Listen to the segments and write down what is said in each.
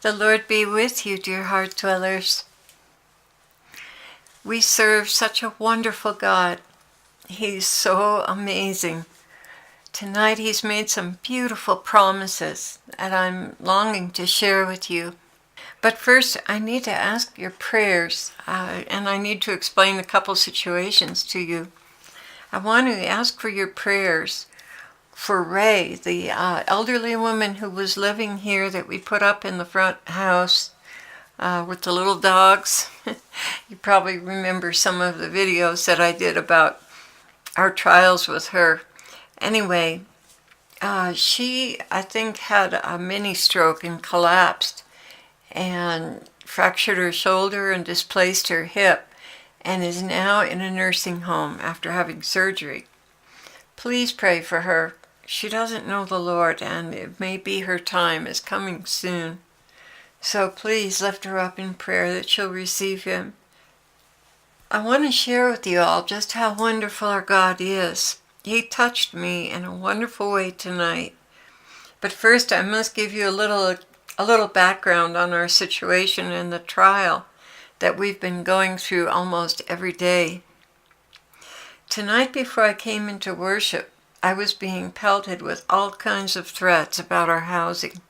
The Lord be with you, dear heart dwellers. We serve such a wonderful God. He's so amazing. Tonight He's made some beautiful promises that I'm longing to share with you. But first, I need to ask your prayers, and I need to explain a couple situations to you. I want to ask for your prayers for Ray, the elderly woman who was living here that we put up in the front house with the little dogs. You probably remember some of the videos that I did about our trials with her. Anyway, she, I think, had a mini stroke and collapsed and fractured her shoulder and displaced her hip and is now in a nursing home after having surgery. Please pray for her. She doesn't know the Lord, and it may be her time is coming soon. So please lift her up in prayer that she'll receive Him. I want to share with you all just how wonderful our God is. He touched me in a wonderful way tonight. But first I must give you a little background on our situation and the trial that we've been going through almost every day. Tonight before I came into worship, I was being pelted with all kinds of threats about our housing,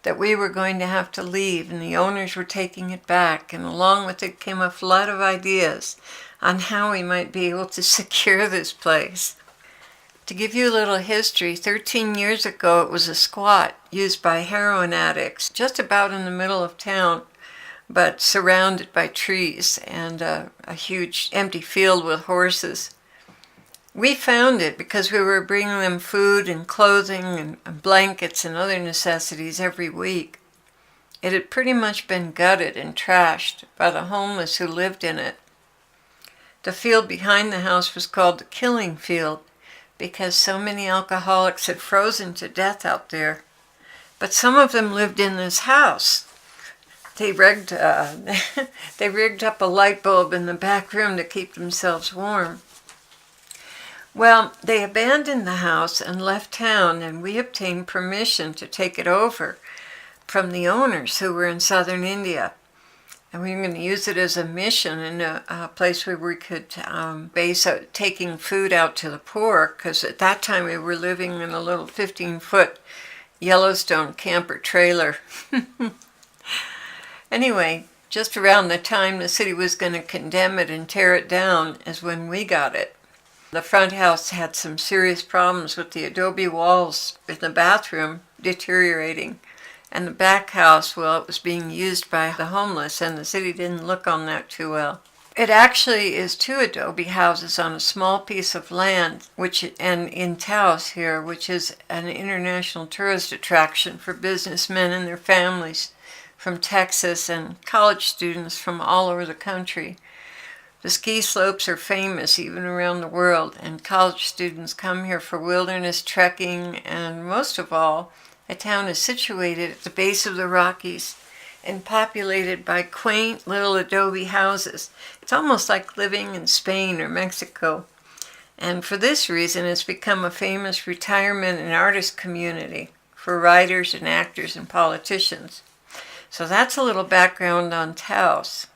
that we were going to have to leave and the owners were taking it back, and along with it came a flood of ideas on how we might be able to secure this place. To give you a little history, 13 years ago it was a squat used by heroin addicts just about in the middle of town, but surrounded by trees and a huge empty field with horses. We found it because we were bringing them food and clothing and blankets and other necessities every week. It had pretty much been gutted and trashed by the homeless who lived in it. The field behind the house was called the killing field because so many alcoholics had frozen to death out there. But some of them lived in this house. They rigged up a light bulb in the back room to keep themselves warm. Well, they abandoned the house and left town, and we obtained permission to take it over from the owners who were in southern India. And we were going to use it as a mission and a place where we could base taking food out to the poor, because at that time we were living in a little 15-foot Yellowstone camper trailer. Anyway, just around the time the city was going to condemn it and tear it down is when we got it. The front house had some serious problems with the adobe walls in the bathroom deteriorating. And the back house, well, it was being used by the homeless, and the city didn't look on that too well. It actually is 2 adobe houses on a small piece of land, and in Taos here, which is an international tourist attraction for businessmen and their families from Texas and college students from all over the country. The ski slopes are famous even around the world, and college students come here for wilderness trekking, and most of all, the town is situated at the base of the Rockies and populated by quaint little adobe houses. It's almost like living in Spain or Mexico. And for this reason, it's become a famous retirement and artist community for writers and actors and politicians. So that's a little background on Taos.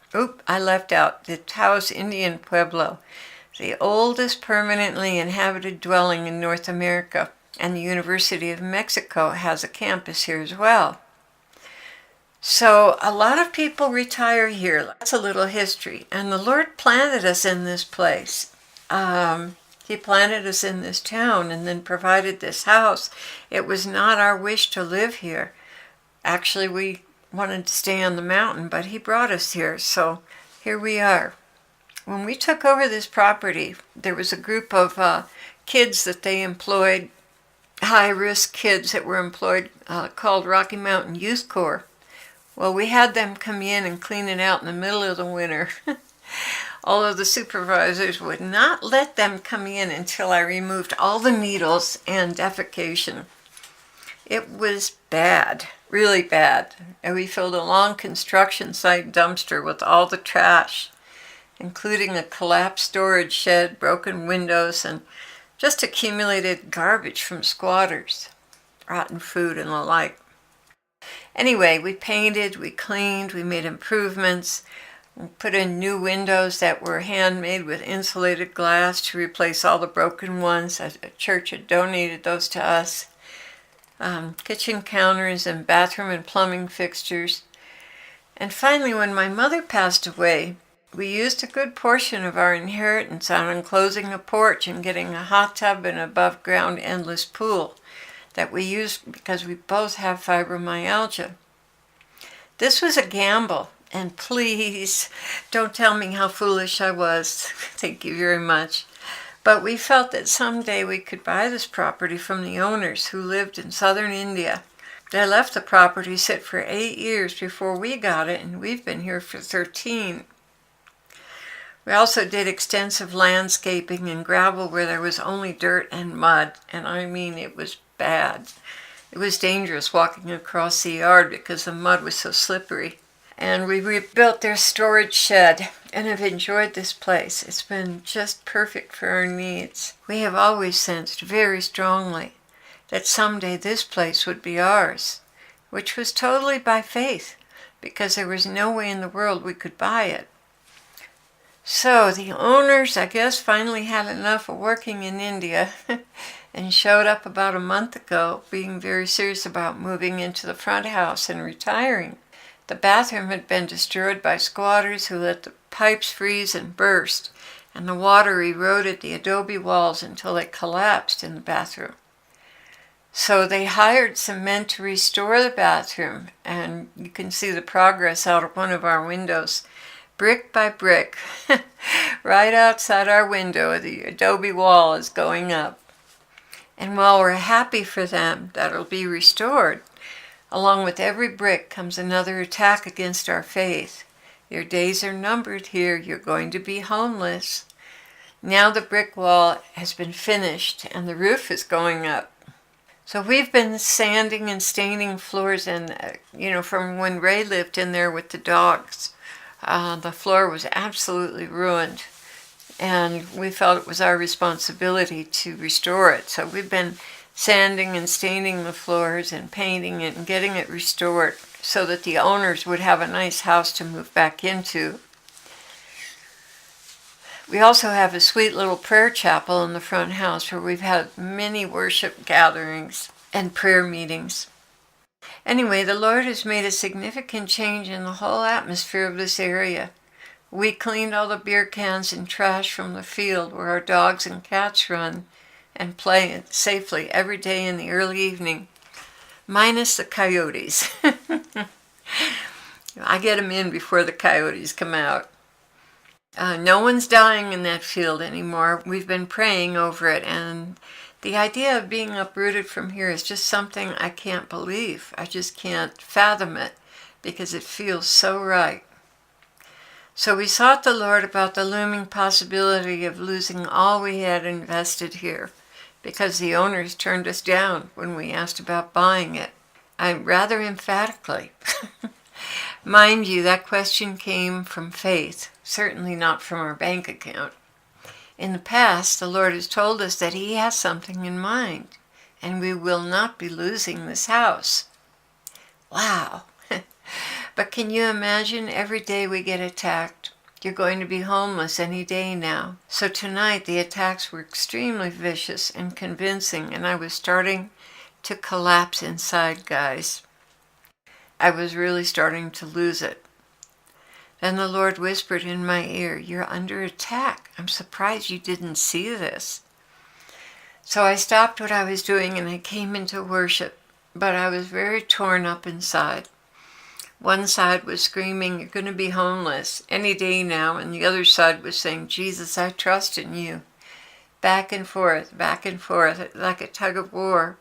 I left out the Taos Indian Pueblo, the oldest permanently inhabited dwelling in North America, and the University of Mexico has a campus here as well. So a lot of people retire here. That's a little history. And the Lord planted us in this place. He planted us in this town and then provided this house. It was not our wish to live here. Actually, we wanted to stay on the mountain, but He brought us here, so here we are. When we took over this property, there was a group of kids that they employed, high-risk kids that were employed, called Rocky Mountain Youth Corps. Well, we had them come in and clean it out in the middle of the winter, although the supervisors would not let them come in until I removed all the needles and defecation. It was bad, really bad, and we filled a long construction site dumpster with all the trash, including a collapsed storage shed, broken windows, and just accumulated garbage from squatters, rotten food and the like. Anyway, we painted, we cleaned, we made improvements. We put in new windows that were handmade with insulated glass to replace all the broken ones. A church had donated those to us. Kitchen counters and bathroom and plumbing fixtures. And finally, when my mother passed away, we used a good portion of our inheritance on enclosing a porch and getting a hot tub and above ground endless pool that we used because we both have fibromyalgia. This was a gamble, and please don't tell me how foolish I was. Thank you very much. But we felt that someday we could buy this property from the owners who lived in southern India. They left the property sit for 8 years before we got it, and we've been here for 13. We also did extensive landscaping and gravel where there was only dirt and mud, and I mean it was bad. It was dangerous walking across the yard because the mud was so slippery. And we rebuilt their storage shed and have enjoyed this place. It's been just perfect for our needs. We have always sensed very strongly that someday this place would be ours, which was totally by faith because there was no way in the world we could buy it. So the owners, I guess, finally had enough of working in India and showed up about a month ago, being very serious about moving into the front house and retiring. The bathroom had been destroyed by squatters who let the pipes freeze and burst, and the water eroded the adobe walls until they collapsed in the bathroom. So they hired some men to restore the bathroom, and you can see the progress out of one of our windows. Brick by brick, right outside our window, the adobe wall is going up. And while we're happy for them that it'll be restored, along with every brick comes another attack against our faith. Your days are numbered here. You're going to be homeless. Now the brick wall has been finished and the roof is going up. So we've been sanding and staining floors, and from when Ray lived in there with the dogs. The floor was absolutely ruined, and we felt it was our responsibility to restore it. So we've been sanding and staining the floors and painting it and getting it restored so that the owners would have a nice house to move back into. We also have a sweet little prayer chapel in the front house where we've had many worship gatherings and prayer meetings. Anyway, the Lord has made a significant change in the whole atmosphere of this area. We cleaned all the beer cans and trash from the field where our dogs and cats run and play safely every day in the early evening, minus the coyotes. I get them in before the coyotes come out. No one's dying in that field anymore. We've been praying over it, and the idea of being uprooted from here is just something I can't believe. I just can't fathom it because it feels so right. So we sought the Lord about the looming possibility of losing all we had invested here because the owners turned us down when we asked about buying it. Rather emphatically. Mind you, that question came from faith, certainly not from our bank account. In the past, the Lord has told us that He has something in mind, and we will not be losing this house. Wow! But can you imagine every day we get attacked? You're going to be homeless any day now. So tonight, the attacks were extremely vicious and convincing, and I was starting to collapse inside, guys. I was really starting to lose it. Then the Lord whispered in my ear, "You're under attack. I'm surprised you didn't see this." So I stopped what I was doing and I came into worship, but I was very torn up inside. One side was screaming, "You're going to be homeless any day now," and the other side was saying, "Jesus, I trust in you." Back and forth, like a tug of war.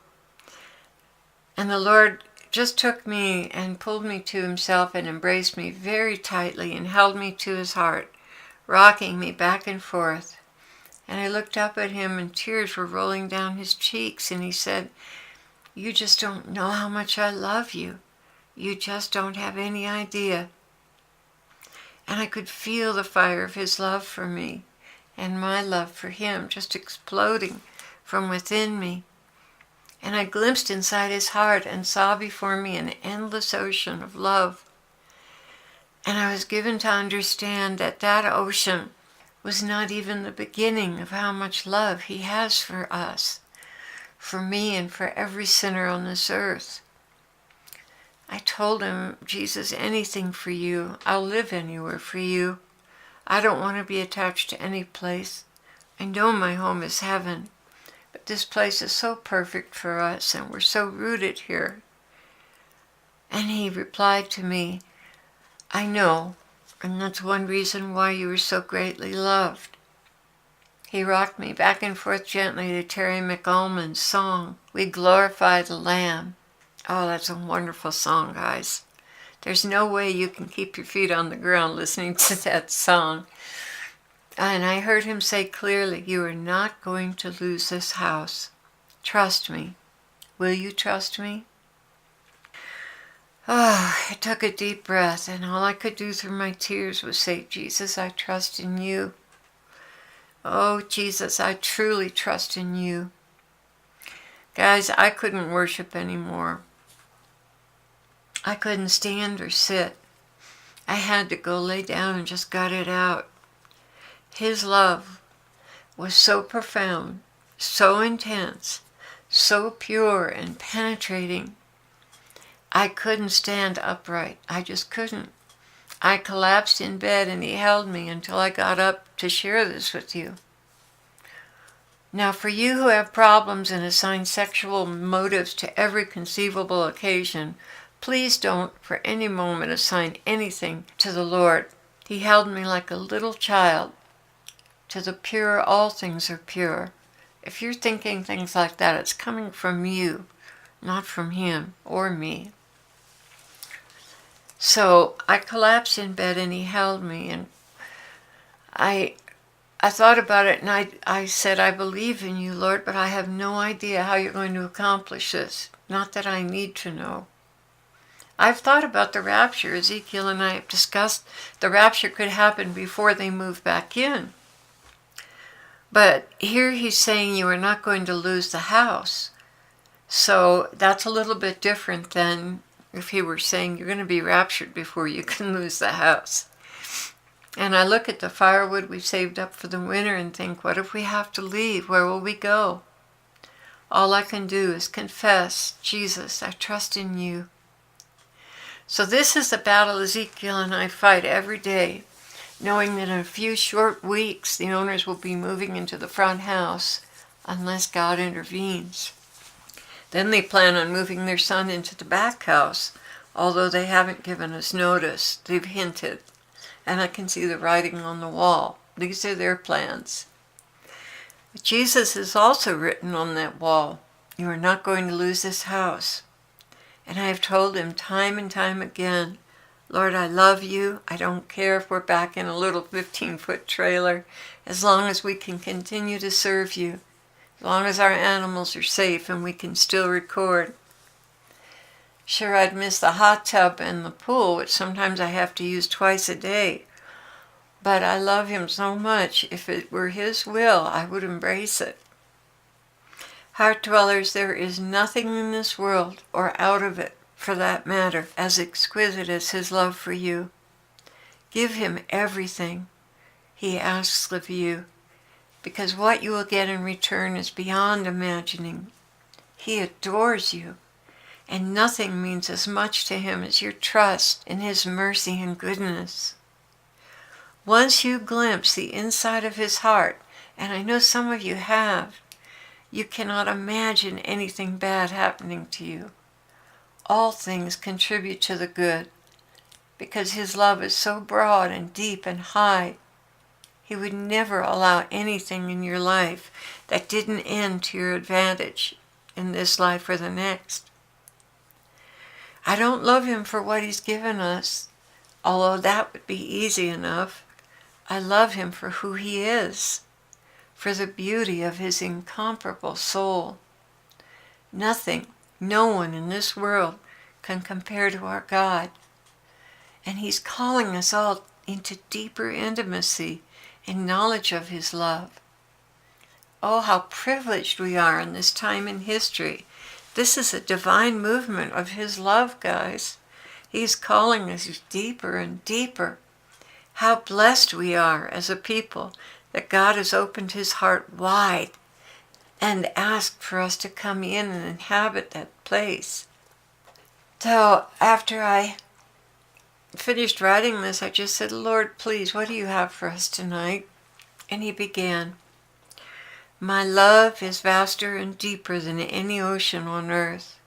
And the Lord just took me and pulled me to Himself and embraced me very tightly and held me to His heart, rocking me back and forth. And I looked up at Him and tears were rolling down His cheeks, and He said, "You just don't know how much I love you. You just don't have any idea." And I could feel the fire of His love for me and my love for Him just exploding from within me. And I glimpsed inside his heart and saw before me an endless ocean of love. And I was given to understand that that ocean was not even the beginning of how much love he has for us, for me and for every sinner on this earth. I told him, Jesus, anything for you. I'll live anywhere for you. I don't want to be attached to any place. I know my home is heaven, but this place is so perfect for us and we're so rooted here. And he replied to me, I know, and that's one reason why you were so greatly loved. He rocked me back and forth gently to Terry McAlmond's song, We Glorify the Lamb. Oh, that's a wonderful song, guys. There's no way you can keep your feet on the ground listening to that song. And I heard him say clearly, you are not going to lose this house. Trust me. Will you trust me? Oh, I took a deep breath, and all I could do through my tears was say, Jesus, I trust in you. Oh, Jesus, I truly trust in you. Guys, I couldn't worship anymore. I couldn't stand or sit. I had to go lay down and just gut it out. His love was so profound, so intense, so pure and penetrating. I couldn't stand upright. I just couldn't. I collapsed in bed and he held me until I got up to share this with you. Now, for you who have problems and assign sexual motives to every conceivable occasion, please don't for any moment assign anything to the Lord. He held me like a little child. To the pure, all things are pure. If you're thinking things like that, it's coming from you, not from him or me. So I collapsed in bed and he held me, and I thought about it, and I said, I believe in you, Lord, but I have no idea how you're going to accomplish this. Not that I need to know. I've thought about the rapture. Ezekiel and I have discussed the rapture could happen before they move back in. But here he's saying you are not going to lose the house. So that's a little bit different than if he were saying you're going to be raptured before you can lose the house. And I look at the firewood we've saved up for the winter and think, what if we have to leave? Where will we go? All I can do is confess, Jesus, I trust in you. So this is the battle Ezekiel and I fight every day, knowing that in a few short weeks the owners will be moving into the front house unless God intervenes. Then they plan on moving their son into the back house, although they haven't given us notice. They've hinted, and I can see the writing on the wall. These are their plans. But Jesus is also written on that wall. You are not going to lose this house. And I have told him time and time again, Lord, I love you. I don't care if we're back in a little 15-foot trailer, as long as we can continue to serve you, as long as our animals are safe and we can still record. Sure, I'd miss the hot tub and the pool, which sometimes I have to use twice a day. But I love him so much. If it were his will, I would embrace it. Heart dwellers, there is nothing in this world, or out of it, for that matter, as exquisite as his love for you. Give him everything he asks of you, because what you will get in return is beyond imagining. He adores you, and nothing means as much to him as your trust in his mercy and goodness. Once you glimpse the inside of his heart, and I know some of you have, you cannot imagine anything bad happening to you. All things contribute to the good, because his love is so broad and deep and high. He would never allow anything in your life that didn't end to your advantage in this life or the next. I don't love him for what he's given us, although that would be easy enough. I love him for who he is, for the beauty of his incomparable soul. Nothing, no one in this world can compare to our God. And he's calling us all into deeper intimacy and knowledge of his love. Oh, how privileged we are in this time in history. This is a divine movement of His love, guys. He's calling us deeper and deeper. How blessed we are as a people that God has opened His heart wide and asked for us to come in and inhabit that place. So after I finished writing this, I just said, Lord, please, what do you have for us tonight? And He began, my love is vaster and deeper than any ocean on earth.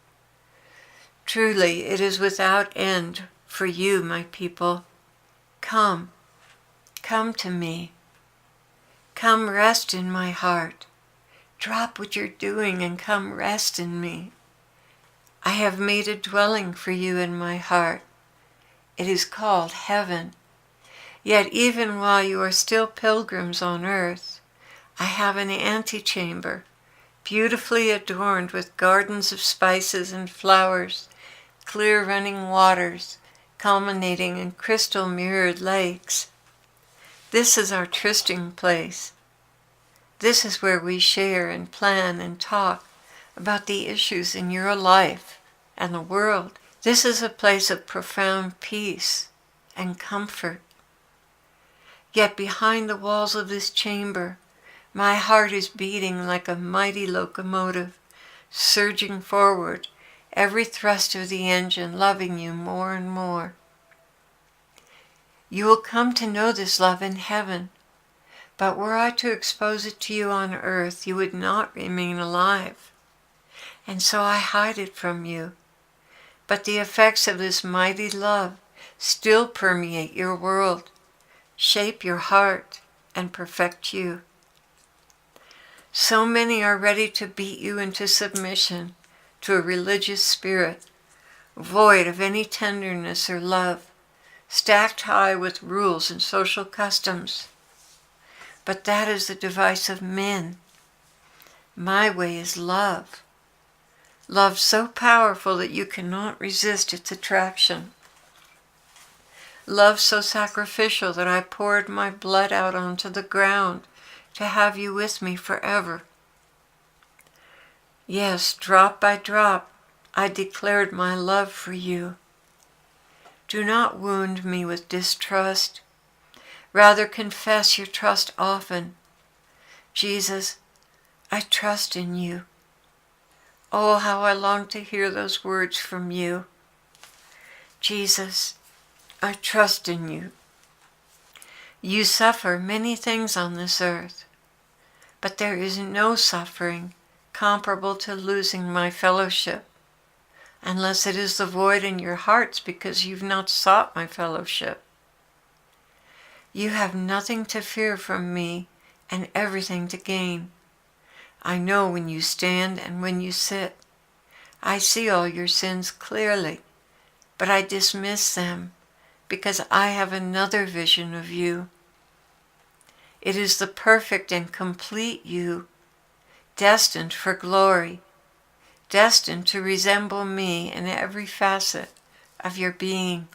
Truly, it is without end for you, my people. Come to me. Come rest in my heart. Drop what you're doing and come rest in me. I have made a dwelling for you in my heart. It is called heaven. Yet even while you are still pilgrims on earth, I have an antechamber, beautifully adorned with gardens of spices and flowers, clear running waters, culminating in crystal mirrored lakes. This is our trysting place. This is where we share and plan and talk about the issues in your life and the world. This is a place of profound peace and comfort. Yet behind the walls of this chamber, my heart is beating like a mighty locomotive, surging forward, every thrust of the engine loving you more and more. You will come to know this love in heaven, but were I to expose it to you on earth, you would not remain alive. And so I hide it from you. But the effects of this mighty love still permeate your world, shape your heart, and perfect you. So many are ready to beat you into submission to a religious spirit, void of any tenderness or love, stacked high with rules and social customs. But that is the device of men. My way is love. Love so powerful that you cannot resist its attraction. Love so sacrificial that I poured my blood out onto the ground to have you with me forever. Yes, drop by drop, I declared my love for you. Do not wound me with distrust. Rather confess your trust often. Jesus, I trust in you. Oh, how I long to hear those words from you. Jesus, I trust in you. You suffer many things on this earth, but there is no suffering comparable to losing my fellowship, unless it is the void in your hearts because you've not sought my fellowship. You have nothing to fear from me and everything to gain. I know when you stand and when you sit. I see all your sins clearly, but I dismiss them because I have another vision of you. It is the perfect and complete you, destined for glory, destined to resemble me in every facet of your being.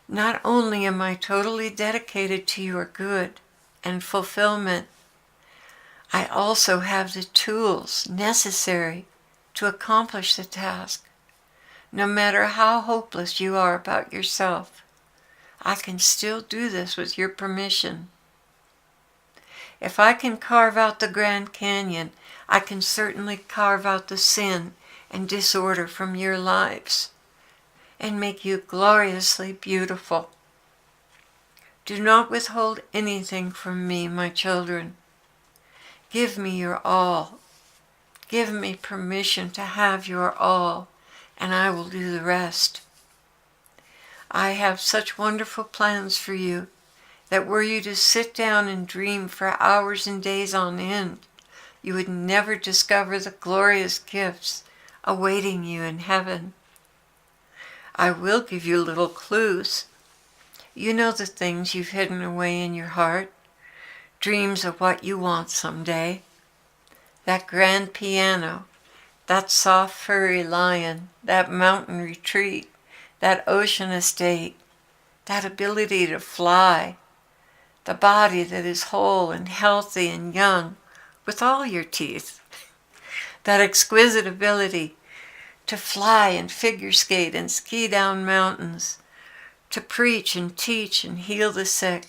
Not only am I totally dedicated to your good and fulfillment, I also have the tools necessary to accomplish the task. No matter how hopeless you are about yourself, I can still do this with your permission. If I can carve out the Grand Canyon, I can certainly carve out the sin and disorder from your lives and make you gloriously beautiful. Do not withhold anything from me, my children. Give me your all. Give me permission to have your all, and I will do the rest. I have such wonderful plans for you that were you to sit down and dream for hours and days on end, you would never discover the glorious gifts awaiting you in heaven. I will give you little clues. You know the things you've hidden away in your heart, dreams of what you want someday. That grand piano, that soft furry lion, that mountain retreat, that ocean estate, that ability to fly, the body that is whole and healthy and young, with all your teeth. That exquisite ability to fly and figure skate and ski down mountains, to preach and teach and heal the sick,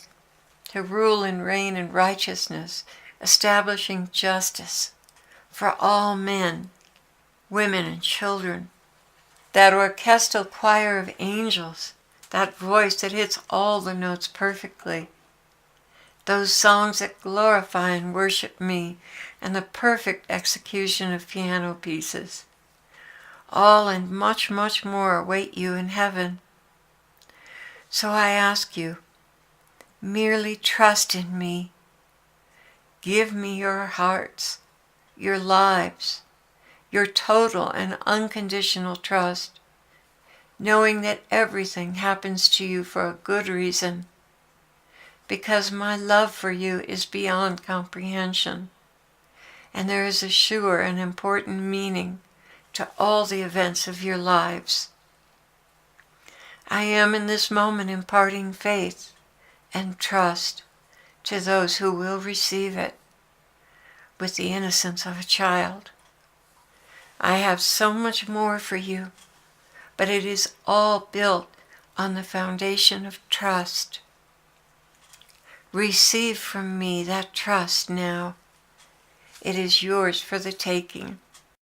to rule and reign in righteousness, establishing justice for all men, women, and children. That orchestral choir of angels, that voice that hits all the notes perfectly. Those songs that glorify and worship me, and the perfect execution of piano pieces. All and much, much more await you in heaven. So I ask you, merely trust in me. Give me your hearts, your lives, your total and unconditional trust, knowing that everything happens to you for a good reason, because my love for you is beyond comprehension, and there is a sure and important meaning to all the events of your lives. I am in this moment imparting faith and trust to those who will receive it with the innocence of a child. I have so much more for you, but it is all built on the foundation of trust. Receive from me that trust now. It is yours for the taking.